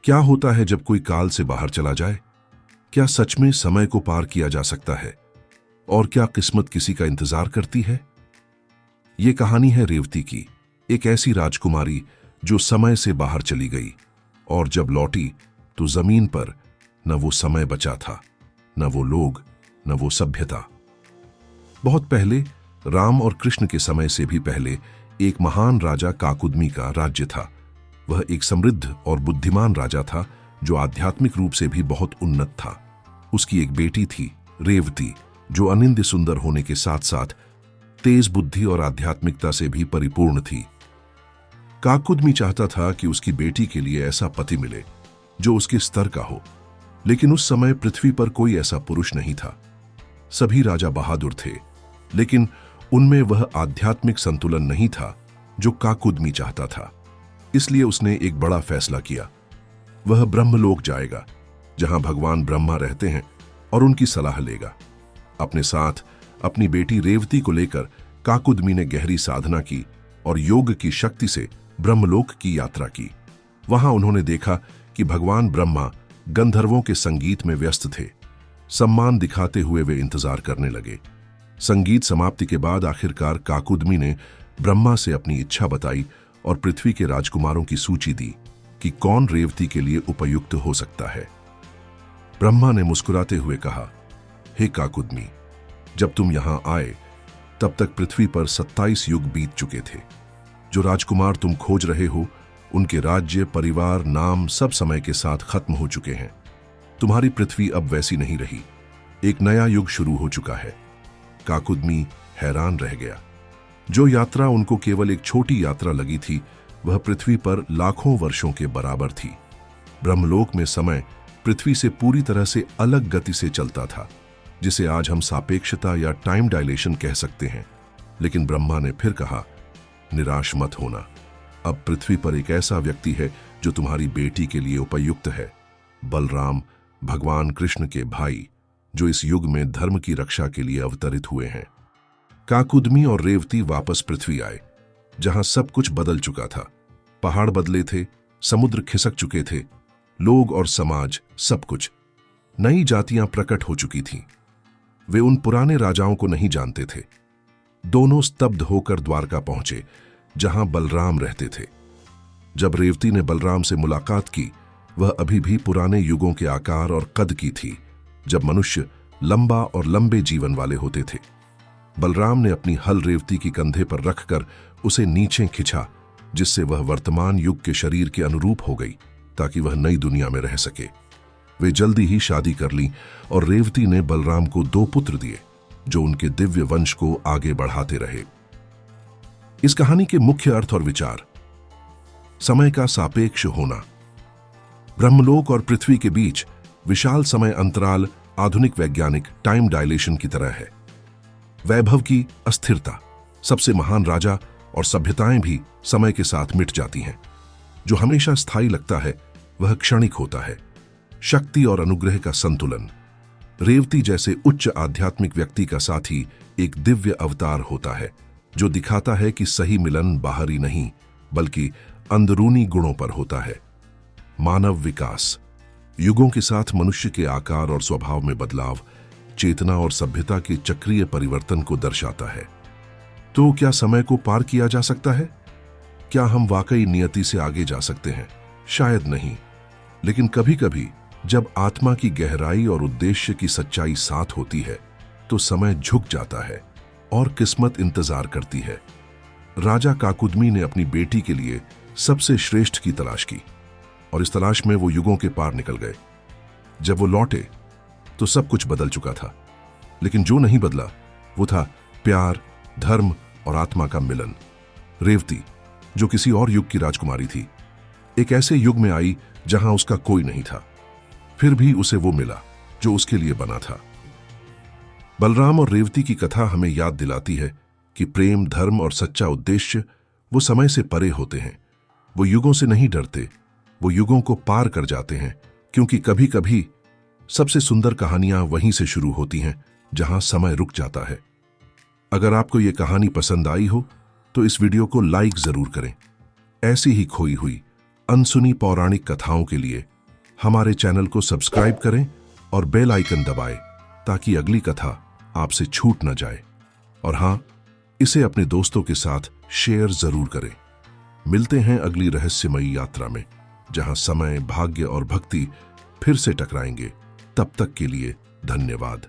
क्या होता है जब कोई काल से बाहर चला जाए? क्या सच में समय को पार किया जा सकता है? और क्या किस्मत किसी का इंतजार करती है? ये कहानी है रेवती की, एक ऐसी राजकुमारी जो समय से बाहर चली गई और जब लौटी तो जमीन पर न वो समय बचा था, न वो लोग, न वो सभ्यता। बहुत पहले, राम और कृष्ण के समय से भी पहले, एक महान राजा काकुदमी का राज्य था। वह एक समृद्ध और बुद्धिमान राजा था जो आध्यात्मिक रूप से भी बहुत उन्नत था। उसकी एक बेटी थी, रेवती, जो अनिंद्य सुंदर होने के साथ साथ तेज बुद्धि और आध्यात्मिकता से भी परिपूर्ण थी। काकुदमी चाहता था कि उसकी बेटी के लिए ऐसा पति मिले जो उसके स्तर का हो, लेकिन उस समय पृथ्वी पर कोई ऐसा पुरुष नहीं था। सभी राजा बहादुर थे, लेकिन उनमें वह आध्यात्मिक संतुलन नहीं था जो काकुदमी चाहता था। इसलिए उसने एक बड़ा फैसला किया। वह ब्रह्मलोक जाएगा, जहां भगवान ब्रह्मा रहते हैं, और उनकी सलाह लेगा। अपने साथ अपनी बेटी रेवती को लेकर काकुदमी ने गहरी साधना की और योग की शक्ति से ब्रह्मलोक की यात्रा की। वहां उन्होंने देखा कि भगवान ब्रह्मा गंधर्वों के संगीत में व्यस्त थे। सम्मान दिखाते हुए वे इंतजार करने लगे। संगीत समाप्ति के बाद आखिरकार काकुदमी ने ब्रह्मा से अपनी इच्छा बताई और पृथ्वी के राजकुमारों की सूची दी कि कौन रेवती के लिए उपयुक्त हो सकता है। ब्रह्मा ने मुस्कुराते हुए कहा, हे काकुदमी, जब तुम यहां आए तब तक पृथ्वी पर 27 युग बीत चुके थे। जो राजकुमार तुम खोज रहे हो, उनके राज्य, परिवार, नाम सब समय के साथ खत्म हो चुके हैं। तुम्हारी पृथ्वी अब वैसी नहीं रही। एक नया युग शुरू हो चुका है। काकुदमी हैरान रह गया। जो यात्रा उनको केवल एक छोटी यात्रा लगी थी, वह पृथ्वी पर लाखों वर्षों के बराबर थी। ब्रह्मलोक में समय पृथ्वी से पूरी तरह से अलग गति से चलता था, जिसे आज हम सापेक्षता या टाइम डायलेशन कह सकते हैं। लेकिन ब्रह्मा ने फिर कहा, निराश मत होना। अब पृथ्वी पर एक ऐसा व्यक्ति है जो तुम्हारी बेटी के लिए उपयुक्त है, बलराम, भगवान कृष्ण के भाई, जो इस युग में धर्म की रक्षा के लिए अवतरित हुए हैं। काकुदमी और रेवती वापस पृथ्वी आए, जहां सब कुछ बदल चुका था। पहाड़ बदले थे, समुद्र खिसक चुके थे, लोग और समाज, सब कुछ। नई जातियां प्रकट हो चुकी थीं। वे उन पुराने राजाओं को नहीं जानते थे। दोनों स्तब्ध होकर द्वारका पहुंचे, जहां बलराम रहते थे। जब रेवती ने बलराम से मुलाकात की, वह अभी भी पुराने युगों के आकार और कद की थी, जब मनुष्य लंबा और लंबे जीवन वाले होते थे। बलराम ने अपनी हल रेवती की कंधे पर रखकर उसे नीचे खिंचा, जिससे वह वर्तमान युग के शरीर के अनुरूप हो गई, ताकि वह नई दुनिया में रह सके। वे जल्दी ही शादी कर ली और रेवती ने बलराम को 2 पुत्र दिए, जो उनके दिव्य वंश को आगे बढ़ाते रहे। इस कहानी के मुख्य अर्थ और विचार: समय का सापेक्ष होना। ब्रह्मलोक और पृथ्वी के बीच विशाल समय अंतराल आधुनिक वैज्ञानिक टाइम डायलेशन की तरह है। वैभव की अस्थिरता। सबसे महान राजा और सभ्यताएं भी समय के साथ मिट जाती हैं। जो हमेशा स्थायी लगता है, वह क्षणिक होता है। शक्ति और अनुग्रह का संतुलन। रेवती जैसे उच्च आध्यात्मिक व्यक्ति का साथी एक दिव्य अवतार होता है, जो दिखाता है कि सही मिलन बाहरी नहीं, बल्कि अंदरूनी गुणों पर होता है। मानव विकास। युगों के साथ मनुष्य के आकार और स्वभाव में बदलाव, चेतना और सभ्यता के चक्रीय परिवर्तन को दर्शाता है। तो क्या समय को पार किया जा सकता है? क्या हम वाकई नियति से आगे जा सकते हैं? शायद नहीं, लेकिन कभी-कभी जब आत्मा की गहराई और उद्देश्य की सच्चाई साथ होती है, तो समय झुक जाता है और किस्मत इंतजार करती है। राजा काकुदमी ने अपनी बेटी के लिए सबसे श्रेष्ठ की तलाश की, और इस तलाश में वो युगों के पार निकल गए। जब वो लौटे तो सब कुछ बदल चुका था, लेकिन जो नहीं बदला वो था प्यार, धर्म और आत्मा का मिलन। रेवती, जो किसी और युग की राजकुमारी थी, एक ऐसे युग में आई जहां उसका कोई नहीं था, फिर भी उसे वो मिला जो उसके लिए बना था। बलराम और रेवती की कथा हमें याद दिलाती है कि प्रेम, धर्म और सच्चा उद्देश्य वो समय से परे होते हैं। वो युगों से नहीं डरते, वो युगों को पार कर जाते हैं, क्योंकि कभी-कभी सबसे सुंदर कहानियां वहीं से शुरू होती हैं जहां समय रुक जाता है। अगर आपको ये कहानी पसंद आई हो तो इस वीडियो को लाइक जरूर करें। ऐसी ही खोई हुई अनसुनी पौराणिक कथाओं के लिए हमारे चैनल को सब्सक्राइब करें और बेल आइकन दबाएं ताकि अगली कथा आपसे छूट न जाए। और हाँ, इसे अपने दोस्तों के साथ शेयर जरूर करें। मिलते हैं अगली रहस्यमयी यात्रा में, जहां समय, भाग्य और भक्ति फिर से टकराएंगे। तब तक के लिए धन्यवाद।